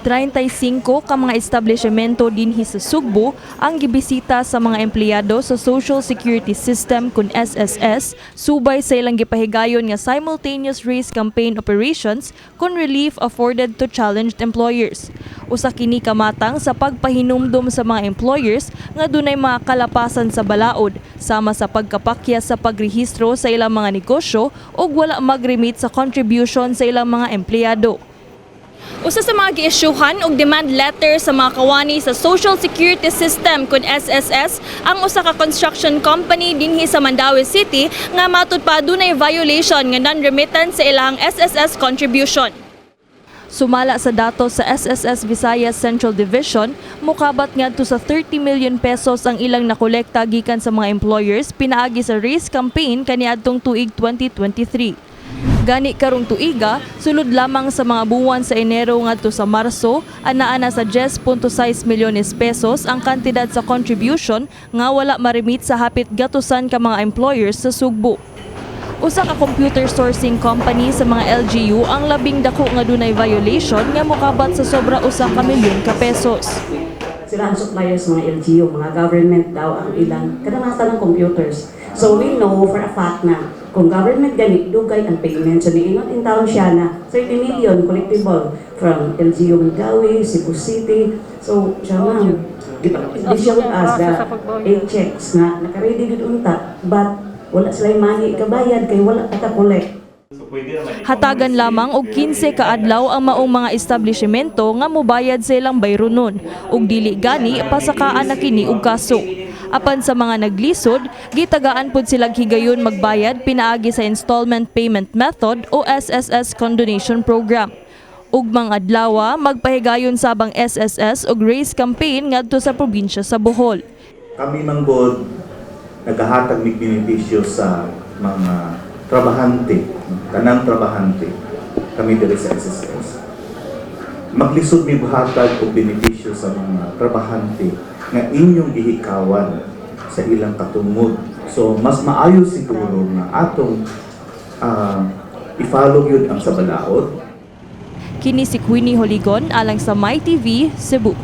35 ka mga establishmento dinhi sa Sugbo ang gibisita sa mga empleyado sa Social Security System kun SSS subay sa ilang gipahigayon nga simultaneous race campaign operations kun relief afforded to challenged employers. Usa kini kamatang sa pagpahinumdum sa mga employers nga dunay mga kalapasan sa balaod sama sa pagkapakya sa pagrehistro sa ilang mga negosyo ug wala mag-remit sa contribution sa ilang mga empleyado. Usa sa mga gi-isyuhan og demand letter sa mga kawani sa Social Security System kun SSS ang usa ka construction company dinhi sa Mandaue City nga matud pa dunay violation nga non-remittance sa ilang SSS contribution. Sumala sa datos sa SSS Visayas Central Division, mukabat ngadto sa 30 million pesos ang ilang nakolekta gikan sa mga employers pinaagi sa race campaign kaniadtong tuig 2023. Gani karong tuiga, sulod lamang sa mga buwan sa Enero ngadto sa Marso, anaa na sa 10.6 milyones pesos ang kantidad sa contribution nga wala ma-remit sa hapit gatusan ka mga employers sa Sugbo. Usa ka computer sourcing company sa mga LGU ang labing dako nga dunay violation nga mokabat sa sobra usa ka milyon ka pesos. Sila ang suppliers mga LGU, mga government daw ang ilang kadamatan ng computers. So we know for a fact na kung government ganit dugay ang payment, so niingot in town siya na 30 million collectible from LGU Mandaue, Cebu City. So siya ma'am, di siya with us the 8 checks na nakaready dito unta, but wala sila money kabayad kay wala ka-collect. Hatagan lamang og 15 ka adlaw ang maong mga establishmento nga mobayad sa ilang bayronon ug dili gani pasakaan na kini og kaso. Apan sa mga naglisod, gitagaan pud silang higayon magbayad pinaagi sa installment payment method o SSS condonation program. Ugmang adlaw magpahigayon sabang SSS og race campaign ngadto sa probinsya sa Bohol. Kami manggod nagahatag mig benepisyo sa mga trabahante, tanang trabahante, kami diri sa SSS. Maglisod mi buhatag og benepisyo sa mga trabahante nga inyong gihikawan sa ilang katungod. So mas maayo siguro nga atong i-follow yun ang sa balaod. Kini si Queenie Holigon alang sa MyTV Cebu.